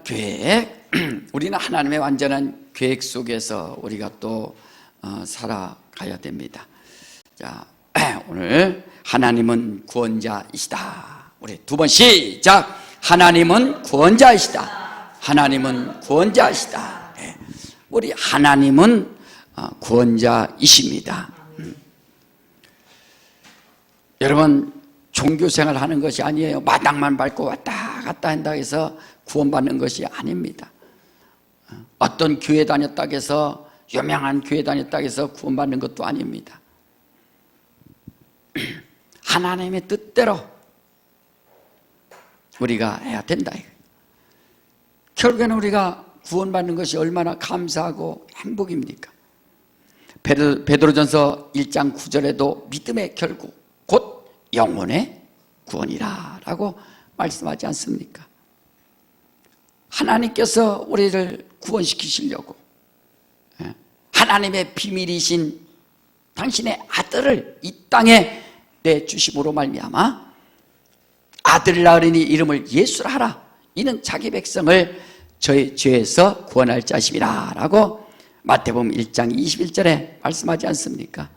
계획, 우리는 하나님의 완전한 계획 속에서 우리가 또 살아가야 됩니다. 자, 오늘 하나님은 구원자이시다. 우리 두 번 시작. 하나님은 구원자이시다. 하나님은 구원자이시다. 네. 우리 하나님은 구원자이십니다. 여러분, 종교생활 하는 것이 아니에요. 마당만 밟고 왔다 갔다 한다 해서 구원받는 것이 아닙니다. 어떤 교회 다녔다 해서, 유명한 교회 다녔다 해서 구원받는 것도 아닙니다. 하나님의 뜻대로 우리가 해야 된다. 결국에는 우리가 구원받는 것이 얼마나 감사하고 행복입니까? 베드로전서 1장 9절에도 믿음의 결국 곧 영혼의 구원이라 라고 말씀하지 않습니까? 하나님께서 우리를 구원시키시려고 하나님의 비밀이신 당신의 아들을 이 땅에 내주심으로 말미암아 아들 낳으리니 이름을 예수라 하라. 이는 자기 백성을 저희 죄에서 구원할 자심이라 라고 마태복음 1장 21절에 말씀하지 않습니까?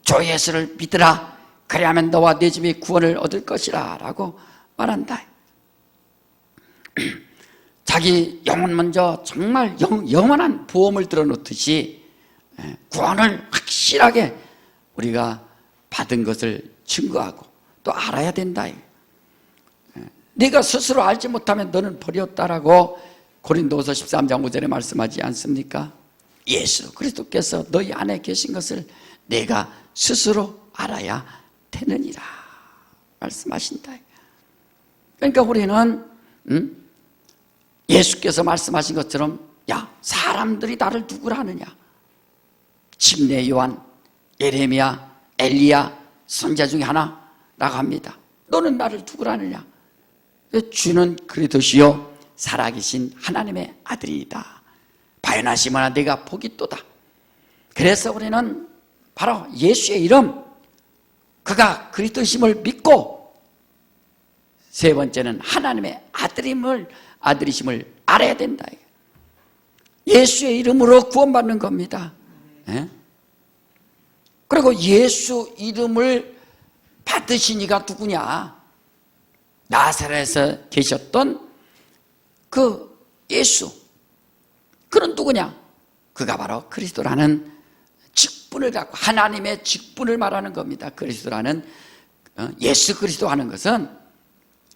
주 예수를 믿으라. 그래야만 너와 네 집이 구원을 얻을 것이라 라고 말한다. 자기 영혼 먼저 정말 영원한 보험을 들어놓듯이 구원을 확실하게 우리가 받은 것을 증거하고 또 알아야 된다. 네가 스스로 알지 못하면 너는 버렸다라고 고린도후서 13장 5절에 말씀하지 않습니까? 예수 그리스도께서 너희 안에 계신 것을 내가 스스로 알아야 되느니라 말씀하신다. 그러니까 우리는 예수께서 말씀하신 것처럼 야, 사람들이 나를 누구라 하느냐? 침례 요한, 예레미야, 엘리야, 선지자 중에 하나라고 합니다. 너는 나를 누구라 하느냐? 주는 그리스도시요 살아계신 하나님의 아들이다. 바요나시모나 내가 복이 있도다. 그래서 우리는 바로 예수의 이름, 그가 그리스도심을 믿고 세 번째는 하나님의 아들이심을 알아야 된다. 예수의 이름으로 구원받는 겁니다. 그리고 예수 이름을 받으신 이가 누구냐? 나사렛에서 계셨던 그 예수, 그는 누구냐? 그가 바로 그리스도라는 직분을 갖고 하나님의 직분을 말하는 겁니다. 그리스도라는 예수 그리스도 하는 것은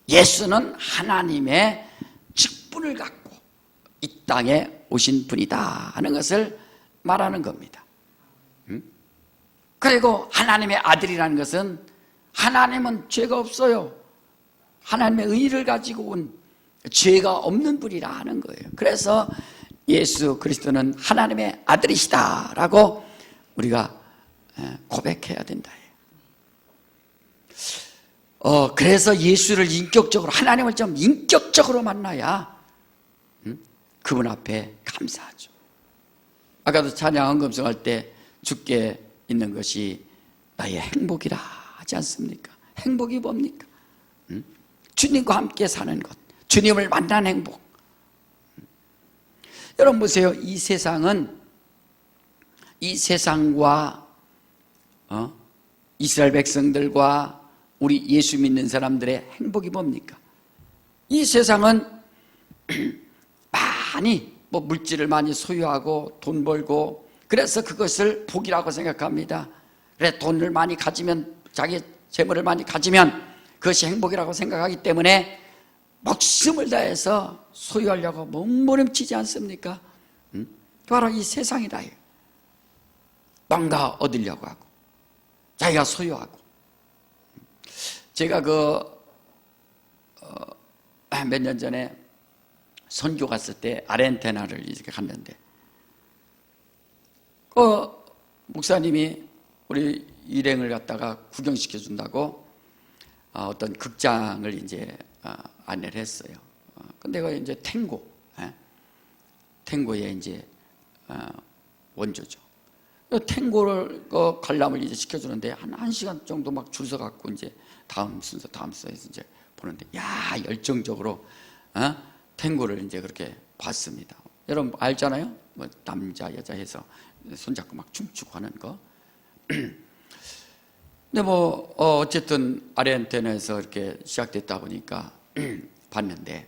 예수는 하나님의 직분을 갖고 이 땅에 오신 분이다 하는 것을 말하는 겁니다. 그리고 하나님의 아들이라는 것은 하나님은 죄가 없어요. 하나님의 의를 가지고 온 죄가 없는 분이라 하는 거예요. 그래서 예수 그리스도는 하나님의 아들이시다라고 우리가 고백해야 된다. 그래서 예수를 인격적으로, 하나님을 좀 인격적으로 만나야 그분 앞에 감사하죠. 아까도 찬양 헌금송할 때 주께 있는 것이 나의 행복이라 하지 않습니까? 행복이 뭡니까? 주님과 함께 사는 것, 주님을 만난 행복. 여러분 보세요. 이 세상과 이스라엘 백성들과 우리 예수 믿는 사람들의 행복이 뭡니까? 이 세상은 많이 물질을 많이 소유하고 돈 벌고 그래서 그것을 복이라고 생각합니다. 그래 돈을 많이 가지면, 자기 재물을 많이 가지면 그것이 행복이라고 생각하기 때문에 목숨을 다해서 소유하려고 몸부림치지 않습니까? 바로 이 세상이다. 뭔가 얻으려고 하고 자기가 소유하고. 제가 몇 년 전에 선교 갔을 때 아르헨티나를 이렇게 갔는데 목사님이 우리 일행을 갖다가 구경시켜 준다고 어떤 극장을 이제 안내를 했어요. 근데 그 이제 탱고의 이제 원조죠. 탱고를 관람을 이제 시켜주는데 한 1시간 정도 막 줄 서 갖고 이제 다음 순서에서 이제 보는데, 야, 열정적으로 탱고를 이제 그렇게 봤습니다. 여러분 알잖아요. 뭐 남자 여자 해서 손잡고 막 춤추고 하는 거. 근데 뭐 어쨌든 아르헨티나에서 이렇게 시작됐다 보니까 봤는데,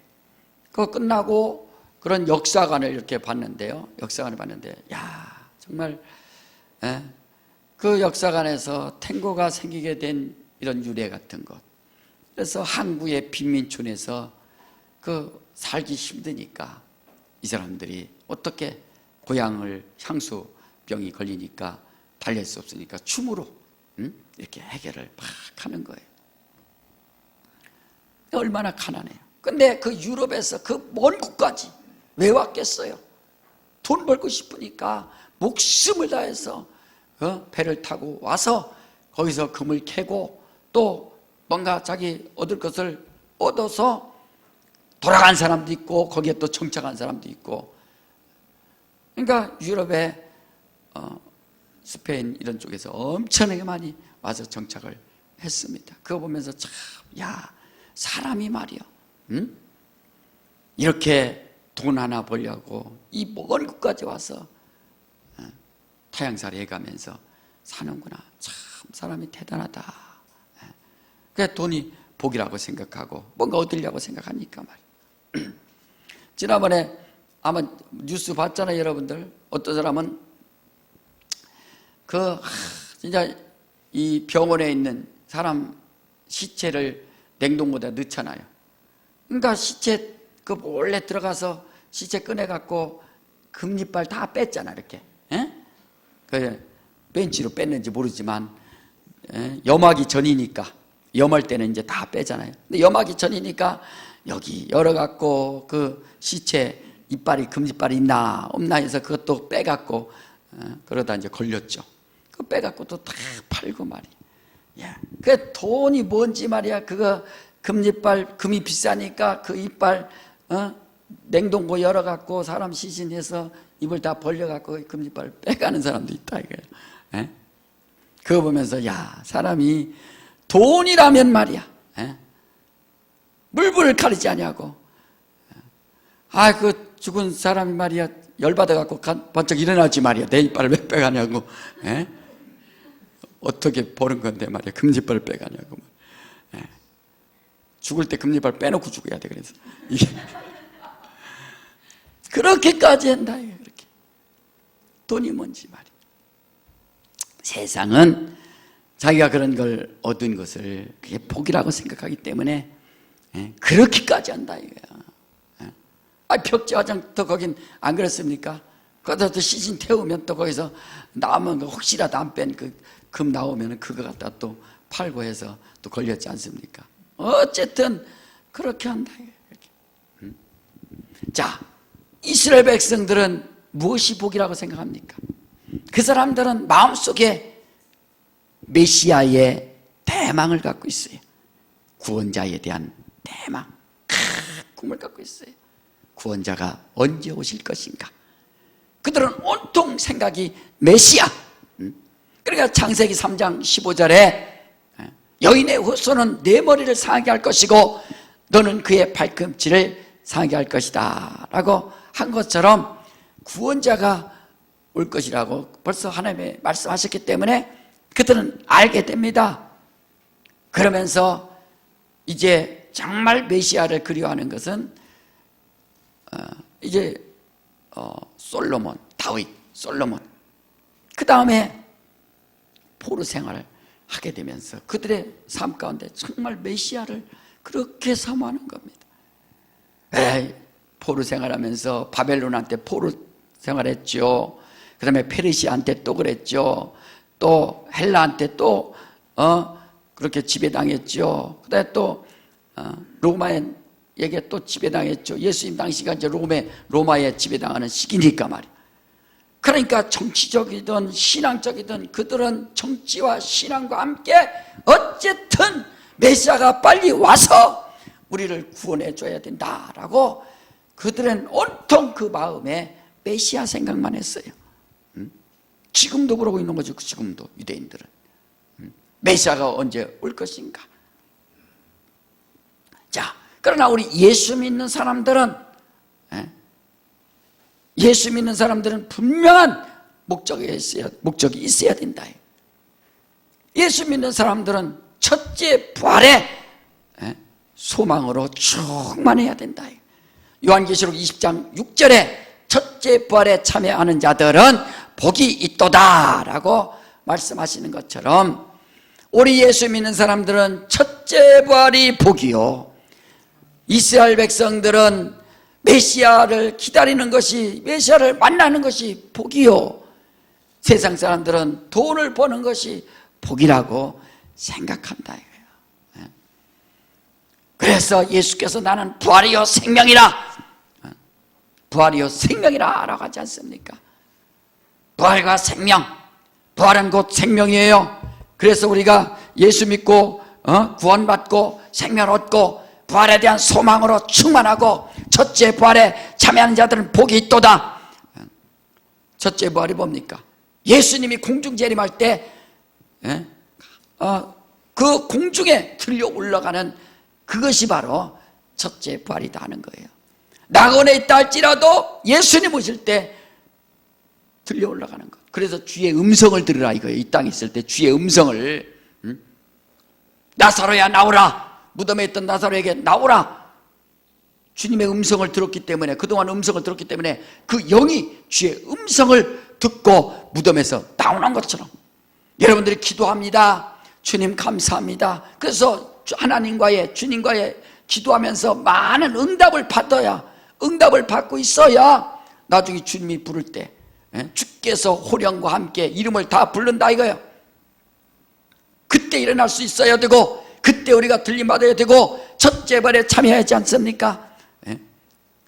그거 끝나고 그런 역사관을 이렇게 봤는데요. 역사관을 봤는데, 야 정말 그 역사관에서 탱고가 생기게 된 이런 유래 같은 것. 그래서 항구의 빈민촌에서 그 살기 힘드니까 이 사람들이 어떻게 고향을 향수병이 걸리니까 달랠 수 없으니까 춤으로 이렇게 해결을 막 하는 거예요. 얼마나 가난해요. 근데 그 유럽에서 그 먼 곳까지 왜 왔겠어요? 돈 벌고 싶으니까 목숨을 다해서 배를 타고 와서 거기서 금을 캐고 또 뭔가 자기 얻을 것을 얻어서 돌아간 사람도 있고 거기에 또 정착한 사람도 있고. 그러니까 유럽에 스페인 이런 쪽에서 엄청나게 많이 와서 정착을 했습니다. 그거 보면서 참, 야 사람이 말이야, 이렇게 돈 하나 벌려고 이 먼 곳까지 와서 타향살이 해가면서 사는구나. 참 사람이 대단하다. 그래 돈이 복이라고 생각하고 뭔가 얻으려고 생각하니까 말이야. 지난번에 아마 뉴스 봤잖아요, 여러분들. 어떤 사람은 진짜 이 병원에 있는 사람 시체를 냉동고에 넣잖아요. 그러니까 시체 그 몰래 들어가서 시체 꺼내갖고 금리빨 다 뺐잖아, 이렇게. 그 벤치로 뺐는지 모르지만 염하기 전이니까, 염할 때는 이제 다 빼잖아요. 근데 염하기 전이니까 여기 열어갖고 그 시체 이빨이 금지빨이 있나 없나 해서 그것도 빼갖고 그러다 이제 걸렸죠. 그거 빼갖고 또 다 팔고 말이야. 그 돈이 뭔지 말이야. 그거 금지빨, 금이 비싸니까 그 이빨 냉동고 열어갖고 사람 시신해서 입을 다 벌려갖고 금지빨 빼가는 사람도 있다 이거예요. 그거 보면서 야 사람이 돈이라면 말이야 물불을 가리지 아니하고, 그 죽은 사람이 말이야 열받아갖고 번쩍 일어나지 말이야 내 이빨을 왜 빼가냐고. 어떻게 버는 건데 말이야 금지빨을 빼가냐고. 죽을 때 금지빨 빼놓고 죽어야 돼. 그래서 이게 그렇게까지 한다 이거. 그렇게 돈이 뭔지 말이야. 세상은 자기가 그런 걸 얻은 것을 그게 복이라고 생각하기 때문에 그렇게까지 한다 이거야. 벽지 화장터 거긴 안 그렇습니까? 거기서 또 시신 태우면 또 거기서 나오면 혹시라도 안 뺀 그 금 나오면 그거 갖다 또 팔고 해서 또 걸렸지 않습니까? 어쨌든 그렇게 한다 이렇게. 자, 이스라엘 백성들은 무엇이 복이라고 생각합니까? 그 사람들은 마음속에 메시아의 대망을 갖고 있어요. 구원자에 대한 대망, 꿈을 갖고 있어요. 구원자가 언제 오실 것인가. 그들은 온통 생각이 메시아. 그러니까 창세기 3장 15절에 여인의 후손은 내 머리를 상하게 할 것이고 너는 그의 발꿈치를 상하게 할 것이다 라고 한 것처럼 구원자가 올 것이라고 벌써 하나님이 말씀하셨기 때문에 그들은 알게 됩니다. 그러면서 이제 정말 메시아를 그리워하는 것은 이제 솔로몬, 다윗, 솔로몬, 그 다음에 포로 생활을 하게 되면서 그들의 삶 가운데 정말 메시아를 그렇게 사모하는 겁니다. 포로 생활하면서 바벨론한테 포로 생활했죠. 그 다음에 페르시아한테 또 그랬죠. 또 헬라한테 또 그렇게 지배당했죠. 그 다음에 또 로마에게 또 지배당했죠. 예수님 당시가 이제 로마에 지배당하는 시기니까 말이야. 그러니까 정치적이든 신앙적이든 그들은 정치와 신앙과 함께 어쨌든 메시아가 빨리 와서 우리를 구원해 줘야 된다라고 그들은 온통 그 마음에 메시아 생각만 했어요. 지금도 그러고 있는 거죠. 지금도 유대인들은 메시아가 언제 올 것인가. 자, 그러나 우리 예수 믿는 사람들은 예수 믿는 사람들은 분명한 목적이 있어야 된다. 예수 믿는 사람들은 첫째 부활의 소망으로 충만해야 된다. 요한계시록 20장 6절에 첫째 부활에 참여하는 자들은 복이 있도다 라고 말씀하시는 것처럼 우리 예수 믿는 사람들은 첫째 부활이 복이요, 이스라엘 백성들은 메시아를 기다리는 것이, 메시아를 만나는 것이 복이요, 세상 사람들은 돈을 버는 것이 복이라고 생각한다 이거예요. 그래서 예수께서 나는 부활이요 생명이라, 부활이요 생명이라 라고 하지 않습니까? 부활과 생명, 부활은 곧 생명이에요. 그래서 우리가 예수 믿고 구원받고 생명 얻고 부활에 대한 소망으로 충만하고 첫째 부활에 참여하는 자들은 복이 있도다. 첫째 부활이 뭡니까? 예수님이 공중 재림할 때 그 공중에 들려 올라가는 그것이 바로 첫째 부활이다 하는 거예요. 낙원에 있다 할지라도 예수님 오실 때 들려 올라가는 것. 그래서 주의 음성을 들으라 이거예요. 이 땅에 있을 때 주의 음성을, 나사로야 나오라, 무덤에 있던 나사로에게 나오라. 주님의 음성을 들었기 때문에, 그동안 음성을 들었기 때문에 그 영이 주의 음성을 듣고 무덤에서 나오는 것처럼 여러분들이 기도합니다. 주님 감사합니다. 그래서 하나님과의, 주님과의 기도하면서 많은 응답을 받고 있어야 나중에 주님이 부를 때 주께서 호령과 함께 이름을 다 부른다 이거예요. 그때 일어날 수 있어야 되고, 그때 우리가 들림받아야 되고, 첫째 부활에 참여하지 않습니까?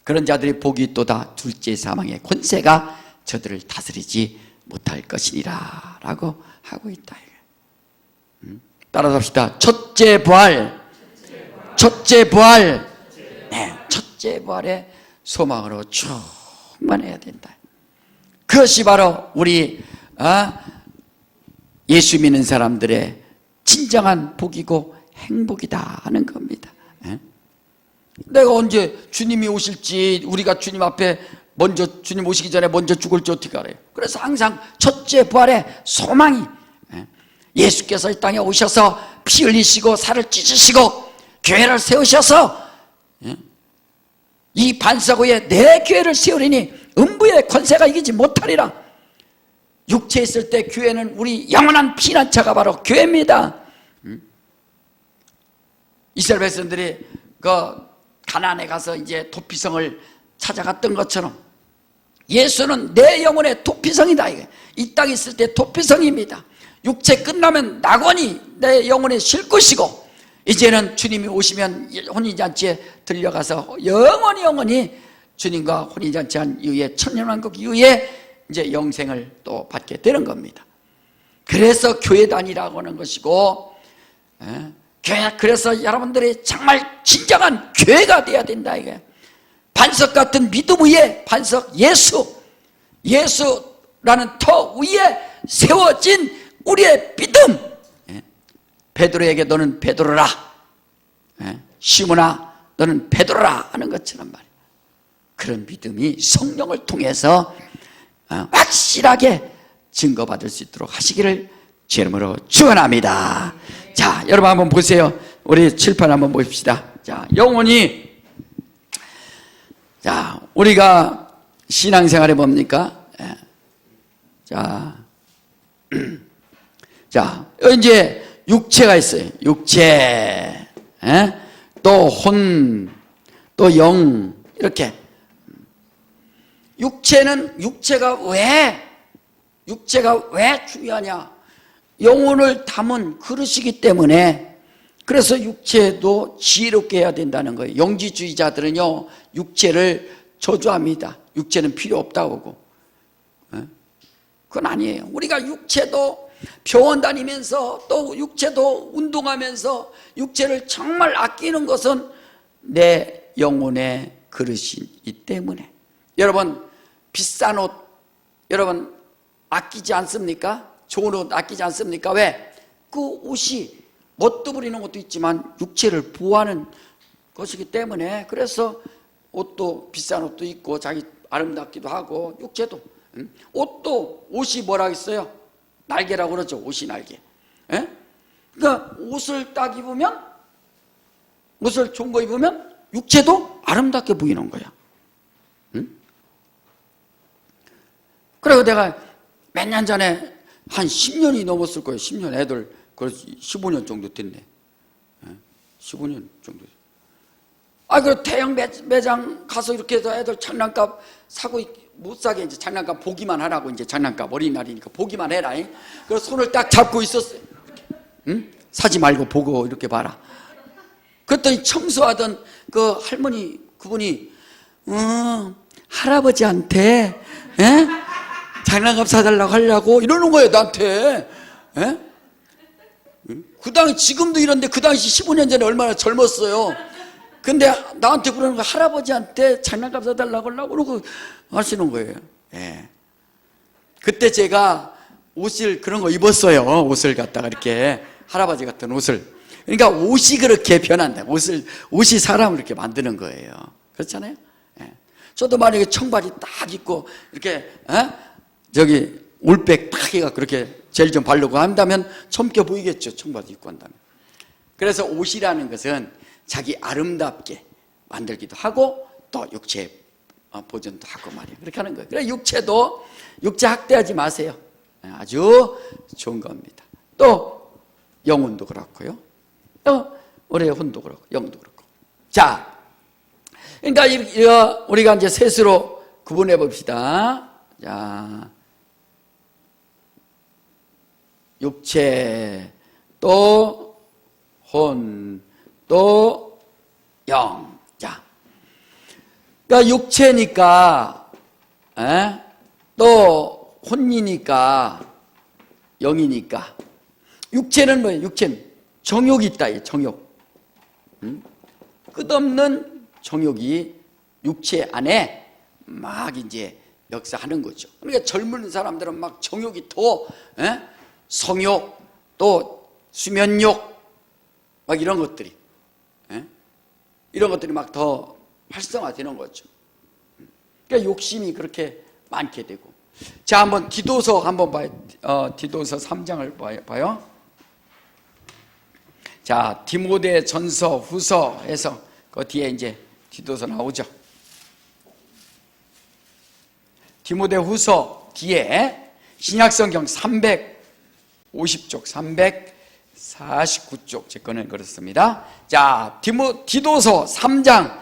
그런 자들이 복이 있도다. 둘째 사망의 권세가 저들을 다스리지 못할 것이니라 라고 하고 있다. 따라서 합시다. 첫째 부활, 첫째 부활, 첫째 부활의 소망으로 충만해야 된다. 그것이 바로 우리 예수 믿는 사람들의 진정한 복이고 행복이다 하는 겁니다. 내가 언제 주님이 오실지, 우리가 주님 앞에 먼저, 주님 오시기 전에 먼저 죽을지 어떻게 알아요? 그래서 항상 첫째 부활의 소망이, 예수께서 이 땅에 오셔서 피 흘리시고 살을 찢으시고 교회를 세우셔서 이 반석 위에 내 교회를 세우리니 음부의 권세가 이기지 못하리라. 육체에 있을 때 교회는 우리 영원한 피난처가 바로 교회입니다. 이스라엘 백성들이 그 가나안에 가서 이제 도피성을 찾아갔던 것처럼 예수는 내 영혼의 도피성이다. 이 땅에 있을 때 도피성입니다. 육체 끝나면 낙원이 내 영혼에 쉴 것이고, 이제는 주님이 오시면 혼인잔치에 들려가서 영원히 주님과 혼인잔치한 이후에 천년왕국 이후에 이제 영생을 또 받게 되는 겁니다. 그래서 교회단이라고 하는 것이고, 그래서 여러분들이 정말 진정한 교회가 돼야 된다 이게. 반석 같은 믿음 위에 반석 예수라는 터 위에 세워진 우리의 믿음. 베드로에게 너는 베드로라, 시몬아 너는 베드로라 하는 것처럼 말이에요. 그런 믿음이 성령을 통해서 확실하게 증거받을 수 있도록 하시기를 주 이름으로 축원합니다. 자, 여러분 한번 보세요. 우리 칠판 한번 보십시다. 자, 영혼이, 자, 우리가 신앙생활에 뭡니까? 자, 이제 육체가 있어요. 육체, 또 혼, 또 영, 이렇게. 육체가 왜 중요하냐? 영혼을 담은 그릇이기 때문에. 그래서 육체도 지혜롭게 해야 된다는 거예요. 영지주의자들은요, 육체를 저주합니다. 육체는 필요 없다고. 그건 아니에요. 우리가 육체도 병원 다니면서 또 육체도 운동하면서 육체를 정말 아끼는 것은 내 영혼의 그릇이기 때문에. 여러분, 비싼 옷 여러분 아끼지 않습니까? 좋은 옷 아끼지 않습니까? 왜? 그 옷이 멋도 부리는 것도 있지만 육체를 보호하는 것이기 때문에. 그래서 옷도 비싼 옷도 있고 자기 아름답기도 하고 육체도. 옷도 옷이 뭐라 했어요? 날개라고 그러죠. 옷이 날개. 예? 그러니까 옷을 딱 입으면, 옷을 좋은 거 입으면 육체도 아름답게 보이는 거야. 그래서 내가 몇 년 전에 한 10년이 넘었을 거예요. 10년 애들, 그래서 15년 정도 됐네. 15년 정도. 그 대형 매장 가서 이렇게 해서 애들 장난감 사고 못 사게 이제 장난감 보기만 하라고, 이제 장난감 어린이날이니까 보기만 해라. 그래서 손을 딱 잡고 있었어요. 사지 말고 보고 이렇게 봐라. 그랬더니 청소하던 그 할머니, 그분이 할아버지한테 장난감 사달라고 하려고 이러는 거예요, 나한테. 그 당시, 지금도 이런데 그 당시 15년 전에 얼마나 젊었어요. 근데 나한테 그러는 거, 할아버지한테 장난감 사달라고 하려고 그러고 하시는 거예요. 그때 제가 옷을 그런 거 입었어요. 옷을 갖다가 이렇게 할아버지 같은 옷을. 그러니까 옷이 그렇게 변한다. 옷이 사람을 이렇게 만드는 거예요. 그렇잖아요. 저도 만약에 청바지 딱 입고 이렇게 저기 올백 딱 해가 그렇게 젤 좀 바르고 한다면 젊게 보이겠죠. 청바지 입고 한다면. 그래서 옷이라는 것은 자기 아름답게 만들기도 하고 또 육체 보존도 하고 말이에요. 그렇게 하는 거예요. 그래 육체도, 육체 학대하지 마세요. 아주 좋은 겁니다. 또 영혼도 그렇고요. 또 우리의 혼도 그렇고 영도 그렇고. 자, 그러니까 우리가 이제 셋으로 구분해 봅시다. 자, 육체, 또 혼, 또 영. 자, 그러니까 육체니까, 또 혼이니까, 영이니까. 육체는 뭐예요? 육체는 정욕이 있다. 정욕. 끝없는 정욕이 육체 안에 막 이제 역사하는 거죠. 그러니까 젊은 사람들은 막 정욕이 더, 성욕, 또 수면욕, 막 이런 것들이, 이런 것들이 막 더 활성화되는 거죠. 그러니까 욕심이 그렇게 많게 되고. 자, 한번 디도서 한번 봐요. 디도서 3장을 봐요. 자, 디모데 전서 후서 해서 그 뒤에 이제 디도서 나오죠. 디모데 후서 뒤에 신약성경 350쪽, 349쪽 제 거는 그렇습니다. 자, 디도서 3장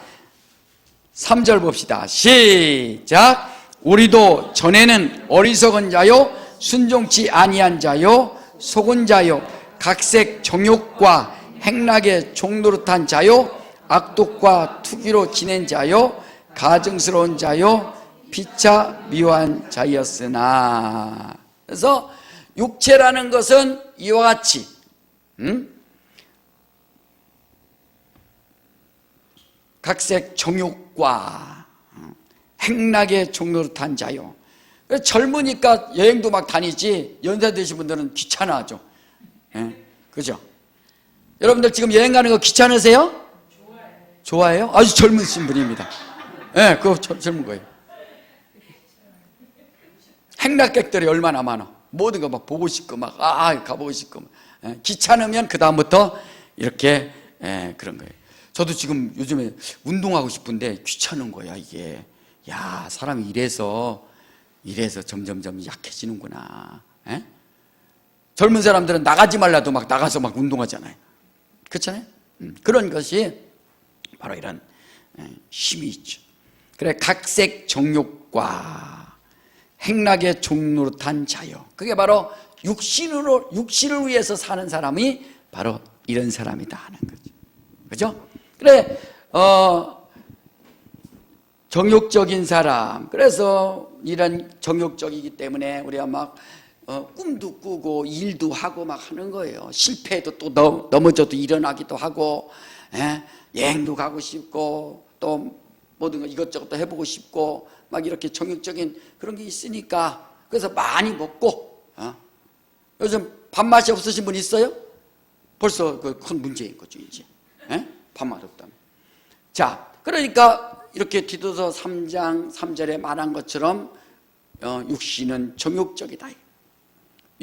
3절 봅시다. 시작. 우리도 전에는 어리석은 자요, 순종치 아니한 자요, 속은 자요, 각색 정욕과 행락에 종노릇한 자요, 악독과 투기로 지낸 자요, 가증스러운 자요, 피차 미워한 자였으나. 그래서 육체라는 것은 이와 같이 각색 정욕과 행락에 종노릇한 자요. 젊으니까 여행도 막 다니지, 연세 드신 분들은 귀찮아하죠. 그죠? 여러분들 지금 여행 가는 거 귀찮으세요? 좋아해요? 아주 젊으신 분입니다. 그거 젊은 거예요. 행락객들이 얼마나 많아. 모든 거 막 보고 싶고 막 가보고 싶고 귀찮으면 그 다음부터 이렇게 그런 거예요. 저도 지금 요즘에 운동하고 싶은데 귀찮은 거야 이게. 야, 사람이 이래서 점점점 약해지는구나. 젊은 사람들은 나가지 말라도 막 나가서 막 운동하잖아요. 그렇잖아요. 그런 것이 바로 이런 힘이 있죠. 그래, 각색 정욕과 행락에 종노릇한 자요. 그게 바로 육신을 위해서 사는 사람이 바로 이런 사람이다 하는 거죠. 그죠? 그래, 정욕적인 사람. 그래서 이런 정욕적이기 때문에 우리가 막 꿈도 꾸고 일도 하고 막 하는 거예요. 실패해도 또 넘어져도 일어나기도 하고, 여행도 가고 싶고, 또 모든 거 이것저것 해보고 싶고, 막 이렇게 정욕적인 그런 게 있으니까. 그래서 많이 먹고, 요즘 밥맛이 없으신 분 있어요? 벌써 그 큰 문제인 거죠, 이제. 밥맛 없다면. 자, 그러니까 이렇게 디도서 3장 3절에 말한 것처럼 육신은 정욕적이다.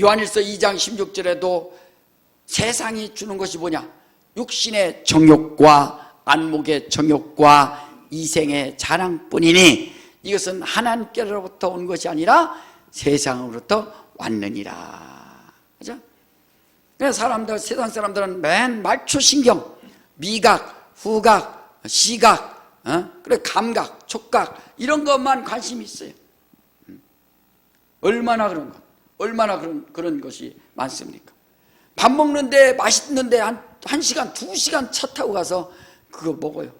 요한일서 2장 16절에도 세상이 주는 것이 뭐냐? 육신의 정욕과 안목의 정욕과 이생의 자랑뿐이니 이것은 하나님께로부터 온 것이 아니라 세상으로부터 왔느니라. 그죠? 그래서 사람들, 세상 사람들은 맨 말초신경, 미각, 후각, 시각, 그래 감각, 촉각 이런 것만 관심이 있어요. 얼마나 그런 것이 많습니까? 밥 먹는데 맛있는데 한 시간, 2시간 차 타고 가서 그거 먹어요.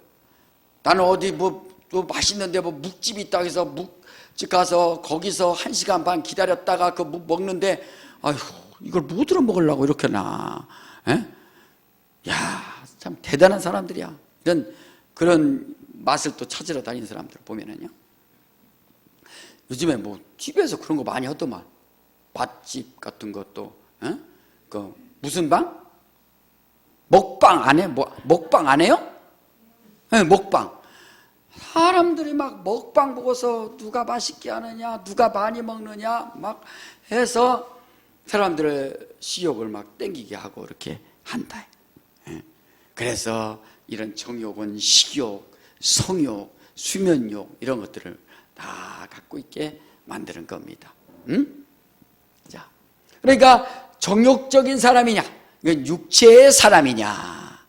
나는 어디 뭐 맛있는데 뭐 묵집이 있다고 해서 묵집 가서 거기서 1시간 반 기다렸다가 그 묵 먹는데 아휴 이걸 뭐들어 먹으려고 이렇게 나. 야, 참 대단한 사람들이야. 그런 맛을 또 찾으러 다니는 사람들 보면은요. 요즘에 뭐 TV에서 그런 거 많이 하더만. 맛집 같은 것도, 그 무슨 방? 먹방 안 해? 먹방 안 해요? 네, 먹방. 사람들이 막 먹방 보고서 누가 맛있게 하느냐, 누가 많이 먹느냐, 막 해서 사람들의 식욕을 막 땡기게 하고 이렇게 한다. 그래서 이런 정욕은 식욕, 성욕, 수면욕 이런 것들을 다 갖고 있게 만드는 겁니다. 자, 그러니까 정욕적인 사람이냐, 이건 육체의 사람이냐,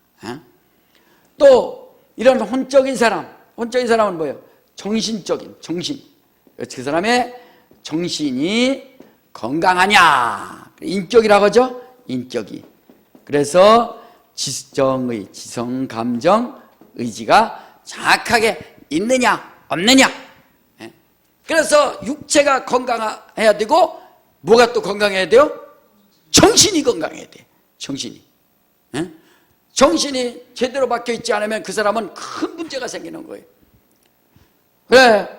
또 이런 혼적인 사람은 뭐예요? 정신적인, 정신. 그 사람의 정신이 건강하냐, 인격이라고 하죠. 인격이. 그래서 지성의, 지성, 감정, 의지가 정확하게 있느냐 없느냐. 그래서 육체가 건강해야 되고 뭐가 또 건강해야 돼요? 정신이 건강해야 돼. 정신이. 정신이 제대로 박혀 있지 않으면 그 사람은 큰 문제가 생기는 거예요. 그래,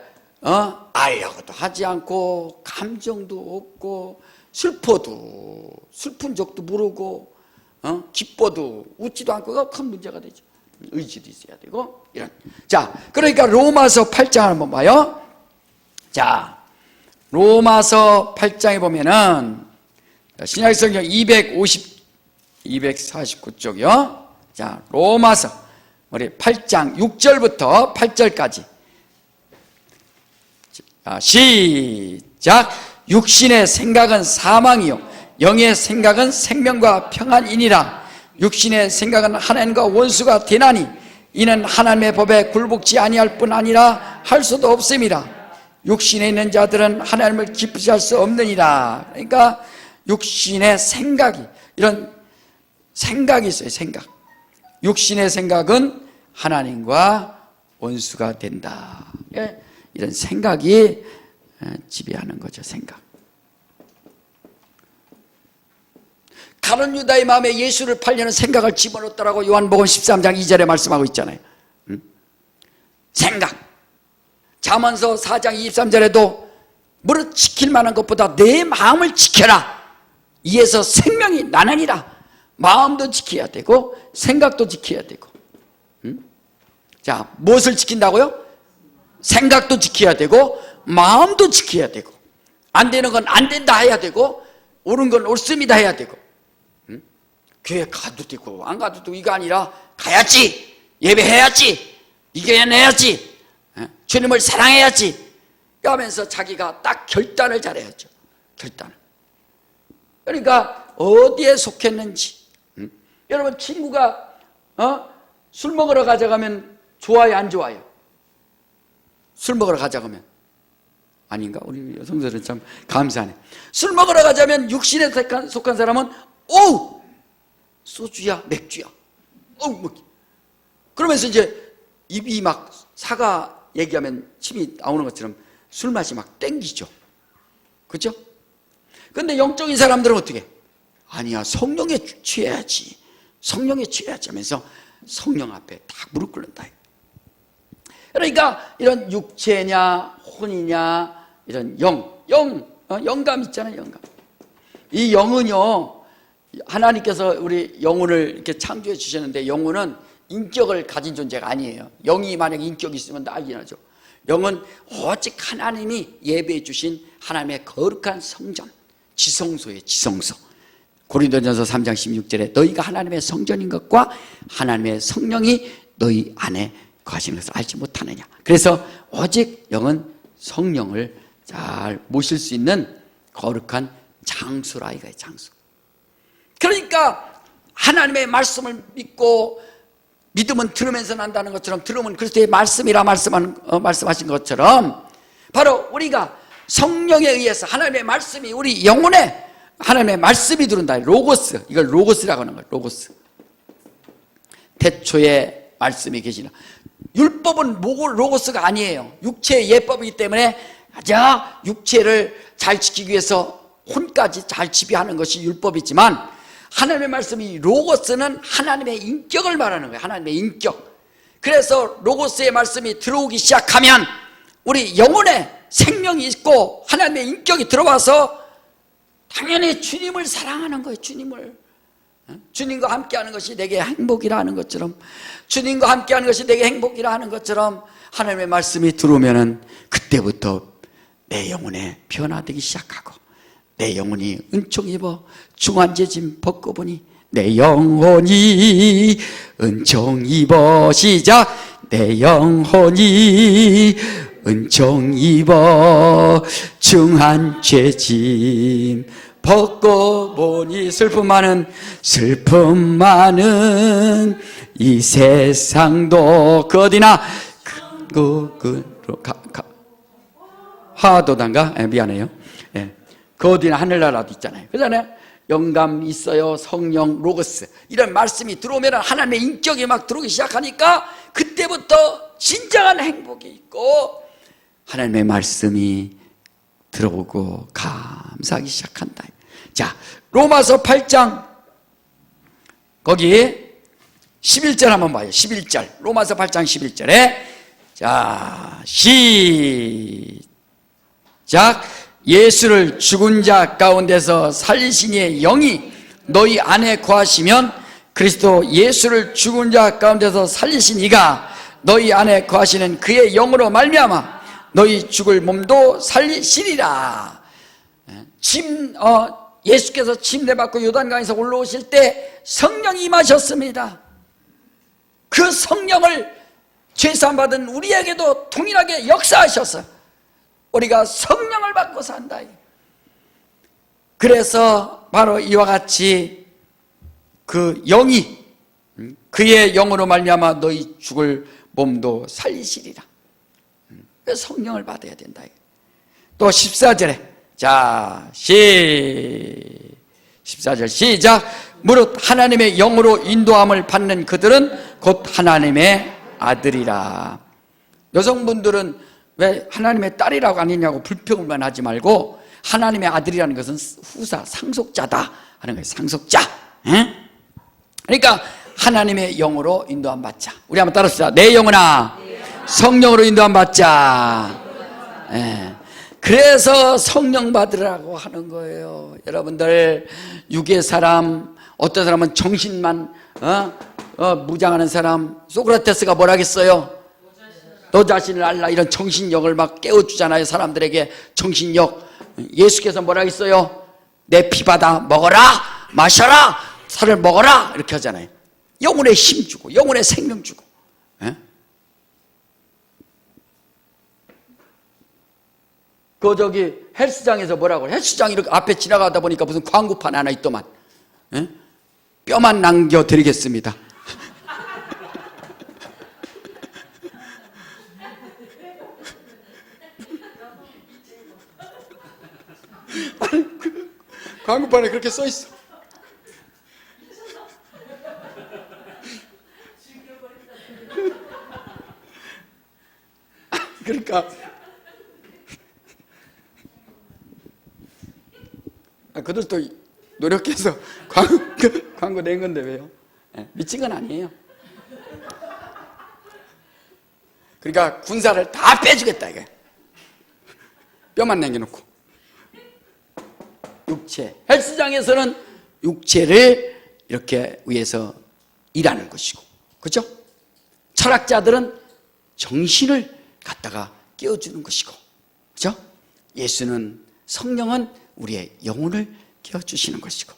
알려고도 하지 않고 감정도 없고 슬퍼도 슬픈 적도 모르고 기뻐도 웃지도 않고 그거 큰 문제가 되죠. 의지도 있어야 되고 이런. 자, 그러니까 로마서 8장 한번 봐요. 자, 로마서 8장에 보면은 신약성경 249쪽이요. 자, 로마서 우리 8장 6절부터 8절까지. 자, 시작. 육신의 생각은 사망이요 영의 생각은 생명과 평안이니라. 육신의 생각은 하나님과 원수가 되나니 이는 하나님의 법에 굴복지 아니할 뿐 아니라 할 수도 없음이라. 육신에 있는 자들은 하나님을 기쁘시 할 수 없느니라. 그러니까 육신의 생각이, 이런 생각이 있어요. 생각. 육신의 생각은 하나님과 원수가 된다. 이런 생각이 지배하는 거죠. 생각. 가룟 유다의 마음에 예수를 팔려는 생각을 집어넣었다라고 요한복음 13장 2절에 말씀하고 있잖아요. 생각. 잠언서 4장 23절에도 무릇 지킬 만한 것보다 내 마음을 지켜라. 이에서 생명이 나느니라. 마음도 지켜야 되고 생각도 지켜야 되고. 자, 무엇을 지킨다고요? 생각도 지켜야 되고 마음도 지켜야 되고, 안 되는 건 안 된다 해야 되고 옳은 건 옳습니다 해야 되고. 교회 가도 되고 안 가도 되고 이거 아니라 가야지, 예배해야지, 이겨내야지, 주님을 사랑해야지 하면서 자기가 딱 결단을 잘해야죠. 결단을. 그러니까 어디에 속했는지. 여러분, 친구가 술 먹으러 가자고 하면 좋아요 안 좋아요? 술 먹으러 가자고 하면 아닌가? 우리 여성들은 참 감사하네. 술 먹으러 가자면 육신에 속한 사람은 오우 소주야 맥주야 뭐. 그러면서 이제 입이 막 사과 얘기하면 침이 나오는 것처럼 술 맛이 막 땡기죠. 그렇죠? 근데 영적인 사람들은 어떻게? 아니야, 성령에 취해야지, 성령에 취해야지 하면서 성령 앞에 딱 무릎 꿇는다. 그러니까 이런 육체냐 혼이냐 이런 영감 있잖아요. 영감. 이 영은요, 하나님께서 우리 영혼을 이렇게 창조해 주셨는데 영혼은 인격을 가진 존재가 아니에요. 영이 만약에 인격이 있으면 난리 나죠. 영은 오직 하나님이 예배해 주신 하나님의 거룩한 성전, 지성소예요. 지성소. 고린도전서 3장 16절에 너희가 하나님의 성전인 것과 하나님의 성령이 너희 안에 거하시는 것을 알지 못하느냐. 그래서 오직 영은 성령을 잘 모실 수 있는 거룩한 장소라 이거예요. 장소. 그러니까 하나님의 말씀을 믿고 믿음은 들으면서 난다는 것처럼, 들으면 그리스도의 말씀이라 말씀하신 것처럼 바로 우리가 성령에 의해서 하나님의 말씀이 우리 영혼에 하나님의 말씀이 들어온다. 로고스, 이걸 로고스라고 하는 거예요. 로고스. 태초에 말씀이 계시나. 율법은 로고스가 아니에요. 육체의 예법이기 때문에 자 육체를 잘 지키기 위해서 혼까지 잘 지배하는 것이 율법이지만, 하나님의 말씀이 로고스는 하나님의 인격을 말하는 거예요. 하나님의 인격. 그래서 로고스의 말씀이 들어오기 시작하면 우리 영혼에 생명이 있고 하나님의 인격이 들어와서 당연히 주님을 사랑하는 거예요. 주님과 함께하는 것이 내게 행복이라 하는 것처럼, 주님과 함께하는 것이 내게 행복이라 하는 것처럼 하나님의 말씀이 들어오면은 그때부터 내 영혼에 변화되기 시작하고, 내 영혼이 은총 입어 중환제짐 벗고 보니 내 영혼이 은총 입어, 시작. 내 영혼이 은총 입어 중환죄짐 벗고 보니, 슬픔 많은 이 세상도 그 어디나 하도단가? 미안해요. 예. 그 어디나 하늘나라도 있잖아요. 그잖아요. 영감 있어요. 성령, 로고스 이런 말씀이 들어오면 하나님의 인격이 막 들어오기 시작하니까 그때부터 진정한 행복이 있고 하나님의 말씀이 들어오고 감사하기 시작한다. 자, 로마서 8장 거기 11절 한번 봐요. 11절. 로마서 8장 11절에 자, 시작. 예수를 죽은 자 가운데서 살리신 이의 영이 너희 안에 거하시면 그리스도 예수를 죽은 자 가운데서 살리신 이가 너희 안에 거하시는 그의 영으로 말미암아 너희 죽을 몸도 살리시리라. 예수께서 침례받고 요단강에서 올라오실 때 성령이 임하셨습니다. 그 성령을 죄사함 받은 우리에게도 동일하게 역사하셔서 우리가 성령을 받고 산다. 그래서 바로 이와 같이 그 영이 그의 영으로 말미암아 너희 죽을 몸도 살리시리라. 성령을 받아야 된다. 또 14절에 자 14절 시작. 무릇 하나님의 영으로 인도함을 받는 그들은 곧 하나님의 아들이라. 여성분들은 왜 하나님의 딸이라고 아니냐고 불평만 하지 말고, 하나님의 아들이라는 것은 후사, 상속자다 하는 거예요. 상속자. 그러니까 하나님의 영으로 인도함 받자. 우리 한번 따라합시다. 내 영혼아 성령으로 인도함 받자. 그래서 성령 받으라고 하는 거예요. 여러분들, 육의 사람, 어떤 사람은 정신만 무장하는 사람, 소크라테스가 뭐라 했어요? 너 자신을 알라, 이런 정신력을 막 깨워주잖아요. 사람들에게 정신력. 예수께서 뭐라 했어요? 내 피 받아 먹어라, 마셔라, 살을 먹어라, 이렇게 하잖아요. 영혼에 힘 주고 영혼에 생명 주고. 그 저기 헬스장에서 뭐라고, 헬스장 이렇게 앞에 지나가다 보니까 무슨 광고판 하나 있더만. 뼈만 남겨드리겠습니다. 아니, 광고판에 그렇게 써 있어. 그러니까 그들도 노력해서 광고 낸 건데 왜요? 미친 건 아니에요. 그러니까 군사를 다 빼주겠다 이게. 뼈만 남겨놓고. 육체, 헬스장에서는 육체를 이렇게 위해서 일하는 것이고, 그렇죠? 철학자들은 정신을 갖다가 깨워주는 것이고, 그죠? 예수는, 성령은 우리의 영혼을 깨워주시는 것이고,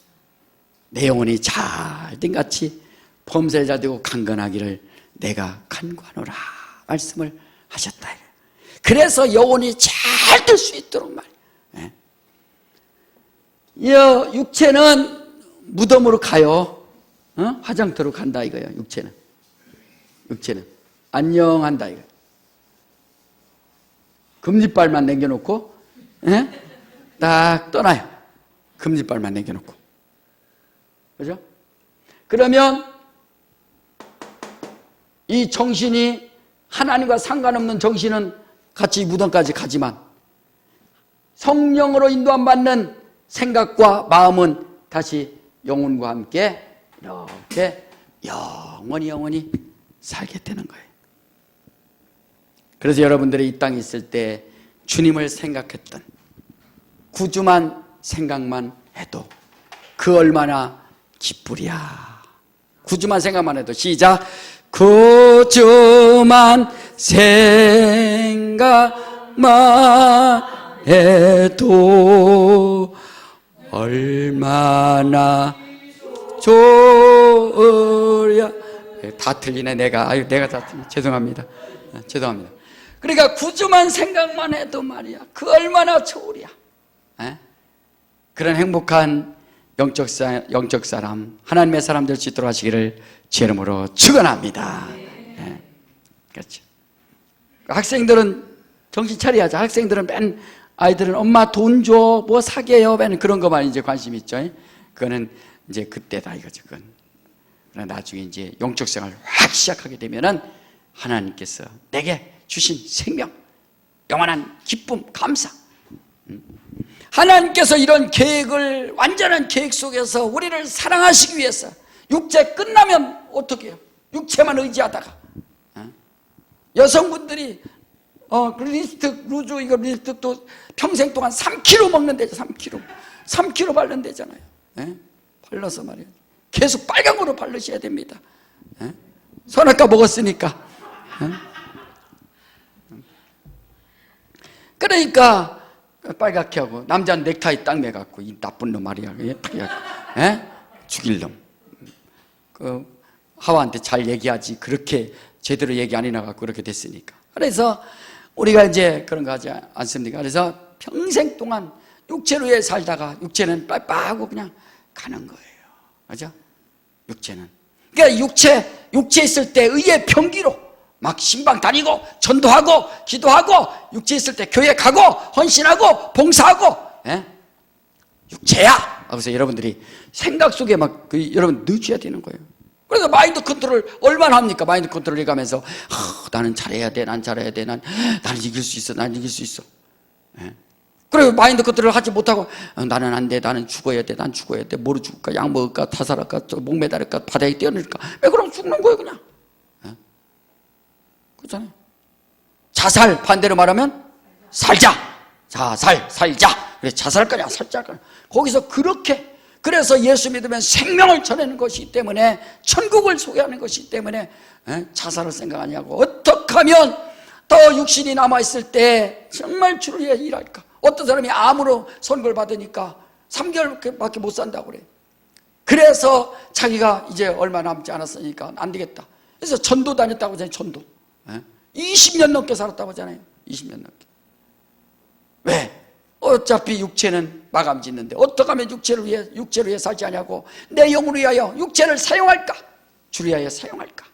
내 영혼이 잘된 같이 범사에 잘되고 강건하기를 내가 간구하노라 말씀을 하셨다. 그래서 영혼이 잘 될 수 있도록 말이에요. 육체는 무덤으로 가요. 화장터로 간다 이거예요. 육체는 안녕한다 이거예요. 금지발만 남겨놓고 딱 떠나요. 금지발만 남겨놓고. 그죠? 그러면 이 정신이, 하나님과 상관없는 정신은 같이 무덤까지 가지만 성령으로 인도함 받는 생각과 마음은 다시 영혼과 함께 이렇게 영원히 살게 되는 거예요. 그래서 여러분들이 이 땅에 있을 때 주님을 생각했던 구주만 생각만 해도 그 얼마나 기쁘랴. 구주만 생각만 해도, 시작. 구주만 생각만 해도 얼마나 좋으랴. 다 틀리네 내가. 내가 다 틀리네. 죄송합니다. 그러니까 구주만 생각만 해도 말이야, 그 얼마나 좋으랴. 그런 행복한 영적 사람, 하나님의 사람 될 수 있도록 하시기를 제 이름으로 축원합니다. 그렇죠. 학생들은 정신 차려야죠. 학생들은 아이들은 엄마 돈 줘, 뭐 사게요, 그런 것만 이제 관심 있죠. 그거는 이제 그때다 이거죠. 그건. 그러나 나중에 이제 영적 생활을 확 시작하게 되면은 하나님께서 내게 주신 생명, 영원한 기쁨, 감사. 하나님께서 이런 계획을, 완전한 계획 속에서 우리를 사랑하시기 위해서, 육체 끝나면 어떻게 해요? 육체만 의지하다가 여성분들이 리스틱도 평생 동안 3kg 먹는데죠. 3kg 바른대잖아요. 발라서 말이에요. 계속 빨간 거로 바르셔야 됩니다. 선악과 먹었으니까. 그러니까 빨갛게 하고, 남자는 넥타이 딱 매갖고, 이 나쁜 놈 말이야. 죽일 놈. 하와한테 잘 얘기하지, 그렇게 제대로 얘기 안 해놔갖고 그렇게 됐으니까. 그래서 우리가 이제 그런 거 하지 않습니까? 그래서 평생 동안 육체로 살다가 육체는 빠빠하고 그냥 가는 거예요. 맞아? 육체는. 그러니까 육체 있을 때 의의 병기로 막 신방 다니고 전도하고 기도하고, 육체 있을 때 교회 가고 헌신하고 봉사하고, 육체야. 그래서 여러분들이 생각 속에 막 여러분 넣으셔야 되는 거예요. 그래서 마인드 컨트롤 얼마나 합니까? 마인드 컨트롤 해가면서 나는 잘해야 돼, 난 나는 이길 수 있어, 난 이길 수 있어. 그리고 마인드 컨트롤 하지 못하고 나는 안 돼, 나는 죽어야 돼, 난 죽어야 돼. 뭐로 죽을까? 약 먹을까? 타살할까? 목매달을까? 바다에 뛰어내릴까? 왜 그럼 죽는 거예요 그냥. 그렇잖아요. 자살, 반대로 말하면 살자. 살자. 그래, 자살 거냐 살자 거냐. 거기서 그렇게, 그래서 예수 믿으면 생명을 전하는 것이기 때문에, 천국을 소개하는 것이기 때문에 자살을 생각하냐고. 어떻게 하면 더 육신이 남아있을 때 정말 주를 위해 일할까. 어떤 사람이 암으로 선고를 받으니까 3개월밖에 못 산다고 그래. 그래서 자기가 이제 얼마 남지 않았으니까 안 되겠다. 그래서 전도 다녔다고 하잖아요. 전도 20년 넘게 살았다고 하잖아요. 20년 넘게. 왜? 어차피 육체는 마감 짓는데 어떻게 하면 육체를 위해 살지 않냐고. 내 영혼을 위하여 육체를 사용할까? 주를 위하여 사용할까?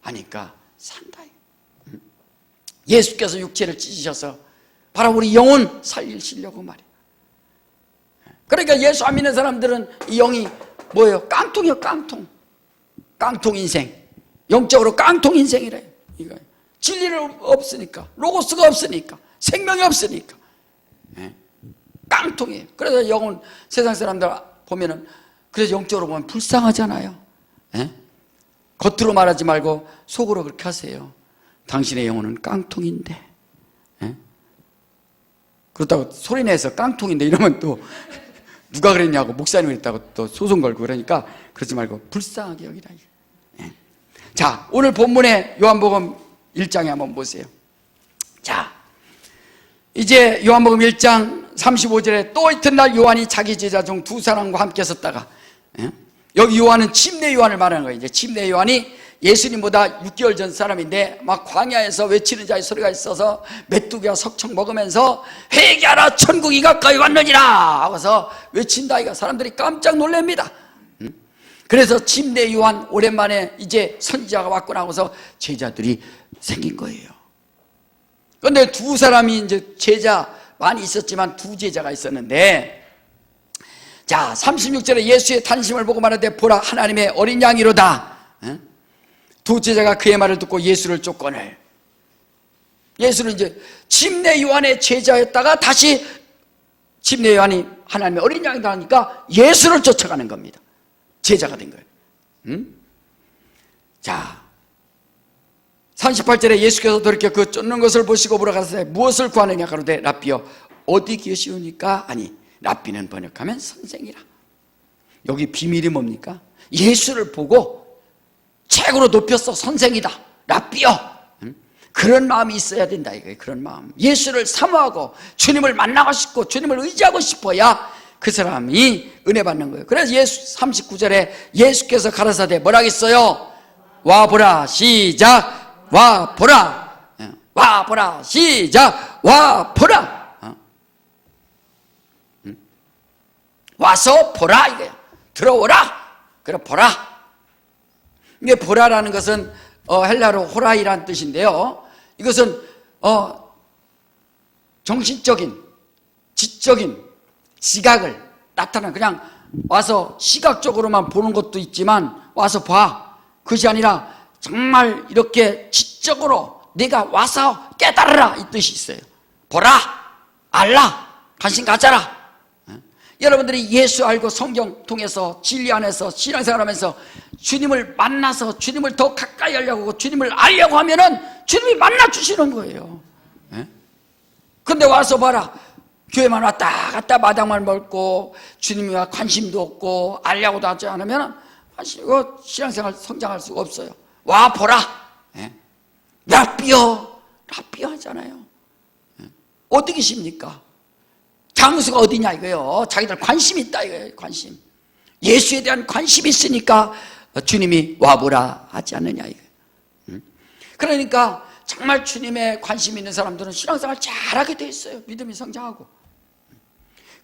하니까 산다. 예수께서 육체를 찢으셔서 바로 우리 영혼 살리시려고 말이에요. 그러니까 예수 안 믿는 사람들은 이 영이 뭐예요? 깡통이요. 깡통 인생. 영적으로 깡통 인생이래요. 이거 진리는 없으니까, 로고스가 없으니까, 생명이 없으니까 깡통이에요. 그래서 영혼, 세상 사람들 보면은, 그래서 영적으로 보면 불쌍하잖아요. 겉으로 말하지 말고 속으로 그렇게 하세요. 당신의 영혼은 깡통인데. 그렇다고 소리내서 깡통인데 이러면 또 누가 그랬냐고, 목사님이 그랬다고 또 소송 걸고. 그러니까 그러지 말고 불쌍하게 여기라. 자, 오늘 본문의 요한복음 1장에 한번 보세요. 자, 이제 요한복음 1장 35절에 또 이튿날 요한이 자기 제자 중 두 사람과 함께 섰다가, 여기 요한은 침례 요한을 말하는 거예요. 이제 침례 요한이 예수님보다 6개월 전 사람인데 막 광야에서 외치는 자의 소리가 있어서 메뚜기와 석청 먹으면서 회개하라 천국이 가까이 왔느니라 하고서 외친다니까 사람들이 깜짝 놀랍니다. 그래서 침례 요한 오랜만에 이제 선지자가 왔구나 하고서 제자들이 생긴 거예요. 그런데 두 사람이 이제 제자 많이 있었지만 두 제자가 있었는데, 자 36절에 예수의 탄심을 보고 말하되 보라 하나님의 어린 양이로다. 두 제자가 그의 말을 듣고 예수를 쫓거늘. 예수는 이제 침례 요한의 제자였다가 다시 침례 요한이 하나님의 어린 양이다 하니까 예수를 쫓아가는 겁니다. 제자가 된 거예요. 자 38절에 예수께서 돌이켜 그 쫓는 것을 보시고 물어가시되 무엇을 구하느냐 가로되 랍비여 어디 계시오니까? 아니 랍비는 번역하면 선생이라. 여기 비밀이 뭡니까? 예수를 보고 최고로 높였어. 선생이다, 랍비여. 그런 마음이 있어야 된다 이거예요. 그런 마음, 예수를 사모하고 주님을 만나고 싶고 주님을 의지하고 싶어야 그 사람이 은혜 받는 거예요. 그래서 예수 39절에 예수께서 가라사대 뭐라겠어요? 와보라. 시작. 와보라. 와보라. 시작. 와보라. 와서 보라 이거예요. 들어오라. 그래 보라. 이게 보라라는 것은 헬라로 호라이라는 뜻인데요, 이것은 정신적인, 지적인 지각을 나타나는, 그냥 와서 시각적으로만 보는 것도 있지만 와서 봐, 그것이 아니라 정말 이렇게 지적으로 내가 와서 깨달으라 이 뜻이 있어요. 보라, 알라, 관심 가져라. 여러분들이 예수 알고 성경 통해서 진리 안에서 신앙생활하면서 주님을 만나서 주님을 더 가까이 하려고 하고 주님을 알려고 하면은 주님이 만나 주시는 거예요. 근데 와서 봐라, 교회만 왔다 갔다 마당만 멀고 주님과 관심도 없고 알려고도 하지 않으면 신앙생활 성장할 수가 없어요. 와 보라. 랍비여, 랍비여 하잖아요. 어디 계십니까? 장수가 어디냐 이거예요. 자기들 관심이 있다 이거예요. 관심, 예수에 대한 관심이 있으니까 주님이 와보라 하지 않느냐 이거예요. 그러니까 정말 주님에 관심 있는 사람들은 신앙생활 잘하게 돼 있어요. 믿음이 성장하고.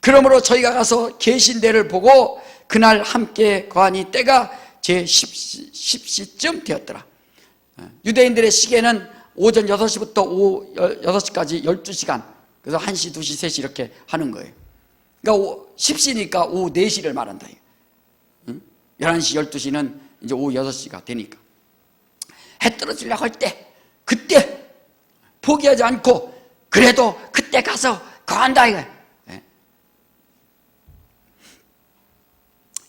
그러므로 저희가 가서 계신 데를 보고 그날 함께 거하니 때가 제 10시쯤 되었더라. 유대인들의 시계는 오전 6시부터 오후 6시까지 12시간, 그래서 1시, 2시, 3시 이렇게 하는 거예요. 그러니까 10시니까 오후 4시를 말한다. 11시, 12시는 이제 오후 6시가 되니까. 해 떨어지려고 할 때, 그때 포기하지 않고 그래도 그때 가서 거한다 이거예요.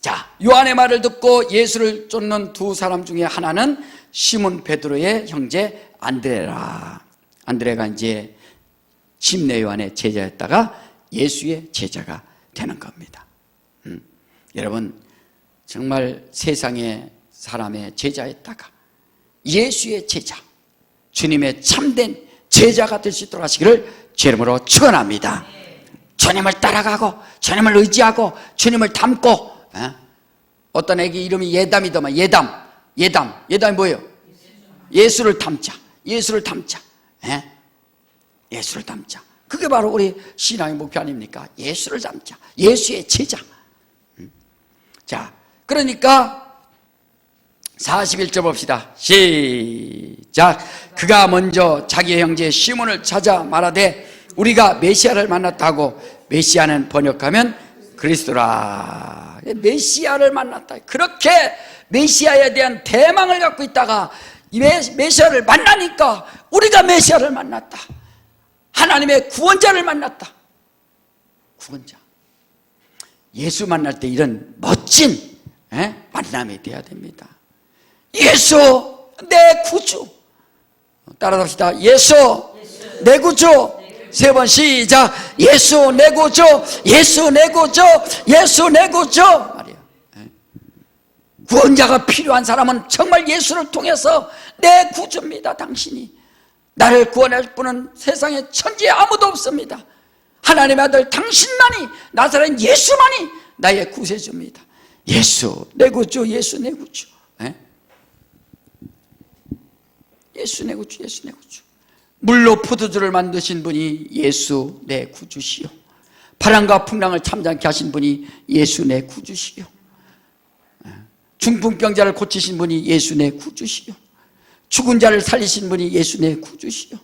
자, 요한의 말을 듣고 예수를 쫓는 두 사람 중에 하나는 시몬 베드로의 형제 안드레라. 안드레가 이제 침례 요한의 제자였다가 예수의 제자가 되는 겁니다. 여러분, 정말 세상의 사람의 제자였다가 예수의 제자, 주님의 참된 제자가 될 수 있도록 하시기를 주 이름으로 축원합니다. 주님을 따라가고 주님을 의지하고 주님을 닮고. 어떤 애기 이름이 예담이더만. 예담이 뭐예요? 예수를 닮자. 예수를 닮자. 예수를 닮자. 그게 바로 우리 신앙의 목표 아닙니까? 예수를 닮자. 예수의 제자. 자, 그러니까 41절 봅시다. 시작. 그가 먼저 자기의 형제 시몬을 찾아 말하되 우리가 메시아를 만났다고. 메시아는 번역하면 그리스도라. 메시아를 만났다. 그렇게 메시아에 대한 대망을 갖고 있다가 메시아를 만나니까 우리가 메시아를 만났다. 하나님의 구원자를 만났다. 구원자. 예수 만날 때 이런 멋진 만남이 되어야 됩니다. 예수 내 구주. 따라합시다. 예수 내 구주. 3번 시작. 예수 내 구주. 예수 내 구주. 예수 내 구주 말이에요. 구원자가 필요한 사람은 정말 예수를 통해서 내 구주입니다. 당신이 나를 구원할 분은 세상에 천지에 아무도 없습니다. 하나님의 아들 당신만이, 나사렛 예수만이 나의 구세주입니다. 예수 내 구주, 예수 내 구주. 예수 내 구주, 예수 내 구주. 물로 포도주를 만드신 분이 예수 내 구주시요, 바람과 풍랑을 참잠케 하신 분이 예수 내 구주시요, 중풍병자를 고치신 분이 예수 내 구주시요, 죽은 자를 살리신 분이 예수 내 구주시요.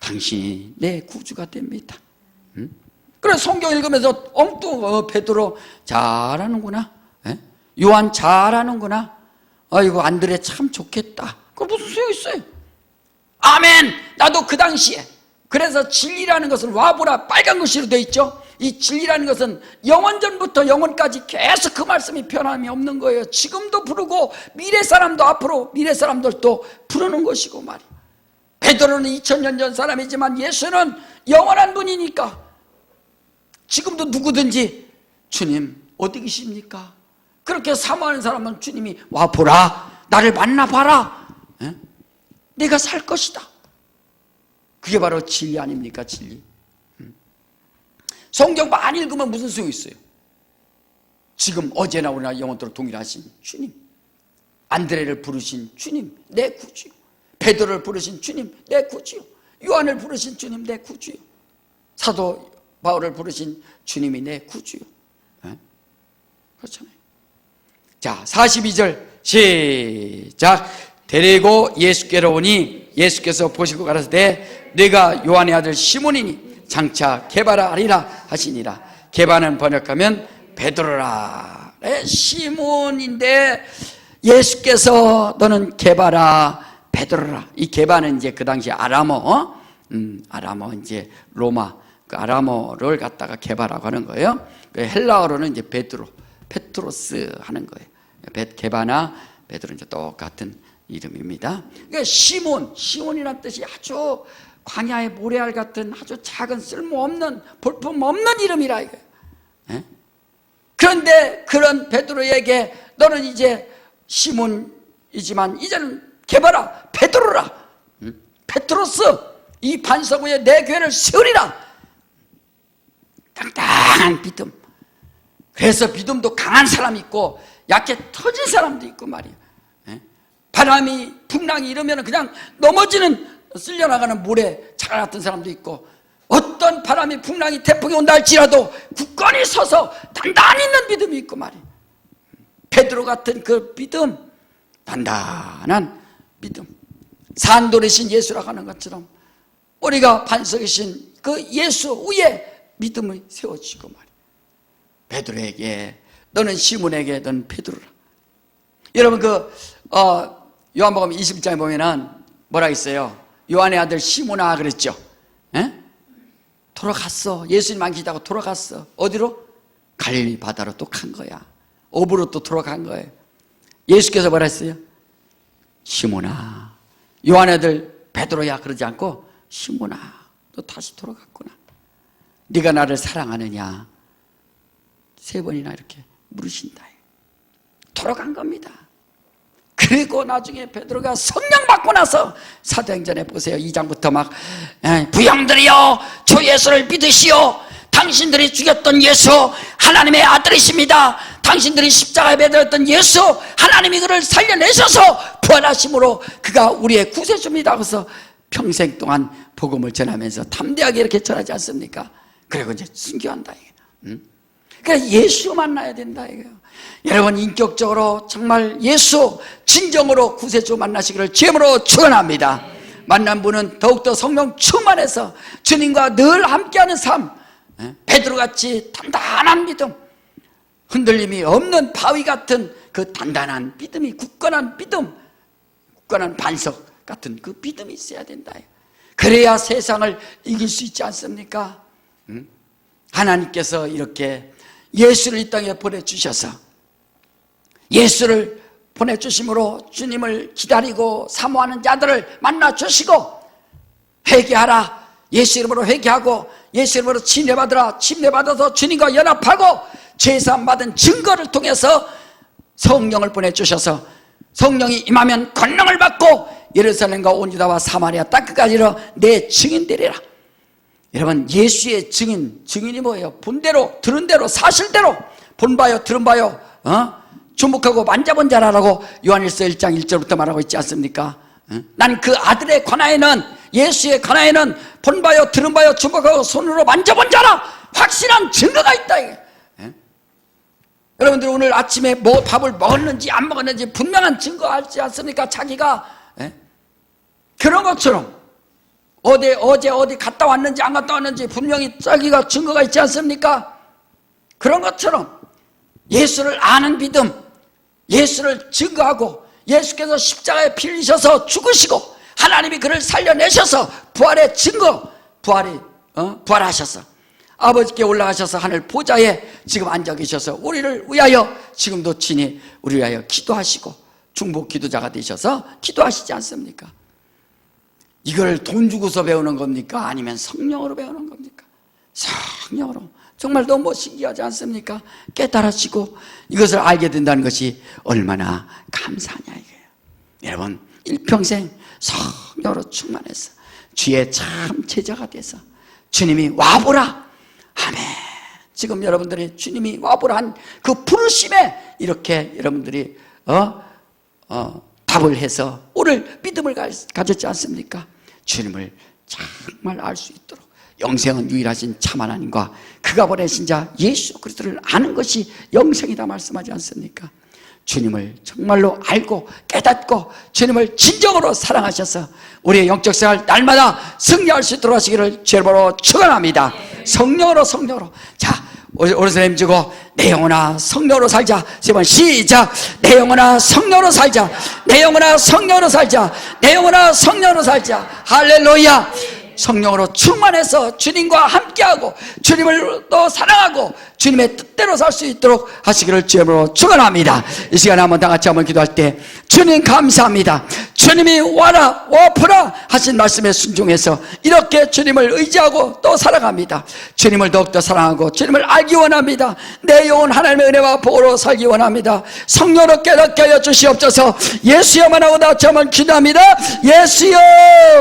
당신이 내 구주가 됩니다. 그래 성경 읽으면서 엉뚱 베드로 잘하는구나, 요한 잘하는구나, 아이고 안드레 참 좋겠다, 그거 무슨 소용 있어요? 아멘. 나도 그 당시에, 그래서 진리라는 것은 와보라 빨간 글씨로 되어 있죠. 이 진리라는 것은 영원전부터 영원까지 계속 그 말씀이 변함이 없는 거예요. 지금도 부르고 미래 사람도 앞으로 미래 사람들도 부르는 것이고 말이에요. 베드로는 2000년 전 사람이지만 예수는 영원한 분이니까 지금도 누구든지 주님 어디 계십니까? 그렇게 사모하는 사람은 주님이 와보라, 나를 만나봐라, 내가 살 것이다. 그게 바로 진리 아닙니까? 진리. 성경 많이 읽으면 무슨 소용이 있어요? 지금 어제나 오늘나 영원토록 동일하신 주님, 안드레를 부르신 주님 내 구주요, 베드로를 부르신 주님 내 구주요, 요한을 부르신 주님 내 구주요, 사도 바울을 부르신 주님이 내 구주요. 그렇잖아요. 자, 42절 시작. 데리고 예수께로 오니 예수께서 보시고 가라사대 네가 요한의 아들 시몬이니 장차 게바라 하리라 하시니라. 게바는 번역하면 베드로라. 시몬인데 예수께서 너는 게바라 베드로라. 이 게바는 이제 그 당시 아람어, 아람어 이제 로마 그 아람어를 갖다가 게바라고 하는 거예요. 헬라어로는 이제 베드로, 페트로스 하는 거예요. 게바나 베드로 이제 똑같은 이름입니다. 그러니까 시몬이라는 뜻이 아주 광야의 모래알 같은 아주 작은 쓸모없는 볼품없는 이름이라 이거예요. 그런데 그런 베드로에게 너는 이제 시몬이지만 이제는 게바라 베드로라, 페트로스, 이 반석 위에 내 교회를 세우리라. 당당한 믿음. 그래서 믿음도 강한 사람이 있고 약해 터진 사람도 있고 말이에요. 바람이 풍랑이 이러면 그냥 넘어지는 쓸려나가는 모래 자갈 같은 사람도 있고, 어떤 바람이 풍랑이 태풍이 온다 할지라도 굳건히 서서 단단히 있는 믿음이 있고 말이에요. 베드로 같은 그 믿음, 단단한 믿음, 산돌이신 예수라고 하는 것처럼 우리가 반석이신 그 예수 위에 믿음이 세워지고 말이에요. 베드로에게 너는 시몬에게 너는 베드로라. 여러분 요한복음 20장에 보면은 뭐라 있어요? 요한의 아들 시몬아 그랬죠. 돌아갔어. 예수님 안 계시다고 돌아갔어. 어디로? 갈릴리 바다로 또 간 거야. 업으로 또 돌아간 거예요. 예수께서 뭐라 했어요? 시몬아, 요한의 아들 베드로야 그러지 않고 시몬아 너 다시 돌아갔구나. 네가 나를 사랑하느냐? 3번이나 이렇게 물으신다. 돌아간 겁니다. 그리고 나중에 베드로가 성령 받고 나서 사도행전에 보세요. 2장부터 막 부형들이여 주 예수를 믿으시오. 당신들이 죽였던 예수 하나님의 아들이십니다. 당신들이 십자가에 매달렸던 예수 하나님이 그를 살려내셔서 부활하심으로 그가 우리의 구세주입니다. 그래서 평생 동안 복음을 전하면서 담대하게 이렇게 전하지 않습니까? 그리고 이제 순교한다. 그러니까 예수 만나야 된다 이거예요. 여러분 인격적으로 정말 예수 진정으로 구세주 만나시기를 주님으로 축원합니다. 만난 분은 더욱더 성령 충만해서 주님과 늘 함께하는 삶, 베드로같이 단단한 믿음, 흔들림이 없는 바위 같은 그 단단한 믿음이, 굳건한 믿음, 굳건한 반석 같은 그 믿음이 있어야 된다. 그래야 세상을 이길 수 있지 않습니까? 하나님께서 이렇게 예수를 이 땅에 보내주셔서 예수를 보내주심으로 주님을 기다리고 사모하는 자들을 만나주시고 회개하라, 예수 이름으로 회개하고 예수 이름으로 침례받으라, 침례받아서 주님과 연합하고 죄사함 받은 증거를 통해서 성령을 보내주셔서 성령이 임하면 권능을 받고 예루살렘과 온 유다와 사마리아 땅끝까지로 내 증인 되리라. 여러분, 예수의 증인이 뭐예요? 본 대로 들은 대로 사실대로 본 바요 들은 바요 주목하고 만져본 자라라고 요한일서 1장 1절부터 말하고 있지 않습니까? 난 그 아들의 권하에는, 예수의 권하에는 본 바요 들은 바요 주목하고 손으로 만져본 자라 확실한 증거가 있다. 여러분들 오늘 아침에 뭐 밥을 먹었는지 안 먹었는지 분명한 증거 알지 않습니까? 자기가 그런 것처럼 어제 어디 갔다 왔는지 안 갔다 왔는지 분명히 자기가 증거가 있지 않습니까? 그런 것처럼 예수를 아는 믿음, 예수를 증거하고 예수께서 십자가에 피 흘리셔서 죽으시고 하나님이 그를 살려내셔서 부활의 증거, 부활하셔서 아버지께 올라가셔서 하늘 보좌에 지금 앉아 계셔서 우리를 위하여 지금도 친히 우리 위하여 기도하시고 중보 기도자가 되셔서 기도하시지 않습니까? 이걸 돈 주고서 배우는 겁니까? 아니면 성령으로 배우는 겁니까? 성령으로. 정말 너무 신기하지 않습니까? 깨달아지고 이것을 알게 된다는 것이 얼마나 감사하냐 이거예요. 여러분, 일평생 성령으로 충만해서 주의 참 제자가 돼서 주님이 와보라. 아멘. 지금 여러분들이 주님이 와보라 한 그 부르심에 이렇게 여러분들이 답을 해서 오늘 믿음을 가졌지 않습니까? 주님을 정말 알 수 있도록 영생은 유일하신 참 하나님과 그가 보내신 자 예수 그리스도를 아는 것이 영생이다 말씀하지 않습니까? 주님을 정말로 알고 깨닫고 주님을 진정으로 사랑하셔서 우리의 영적 생활 날마다 승리할 수 있도록 하시기를 주님으로 축원합니다. 성령으로. 자, 우리 선생님 주고 내 영혼아 성령으로 살자. 세 번 시작. 내 영혼아 성령으로 살자. 내 영혼아 성령으로 살자. 내 영혼아 성령으로 살자. 할렐루야. 성령으로 충만해서 주님과 함께하고 주님을 또 사랑하고 주님의 뜻대로 살 수 있도록 하시기를 주님으로 축원합니다. 이 시간에 한번 다 같이 한번 기도할 때 주님 감사합니다. 주님이 와라 와프라 하신 말씀에 순종해서 이렇게 주님을 의지하고 또 살아갑니다. 주님을 더욱더 사랑하고 주님을 알기 원합니다. 내 영혼 하나님의 은혜와 복으로 살기 원합니다. 성령으로 깨닫게 하여 주시옵소서. 예수여만 하고 다 한번 기도합니다. 예수여.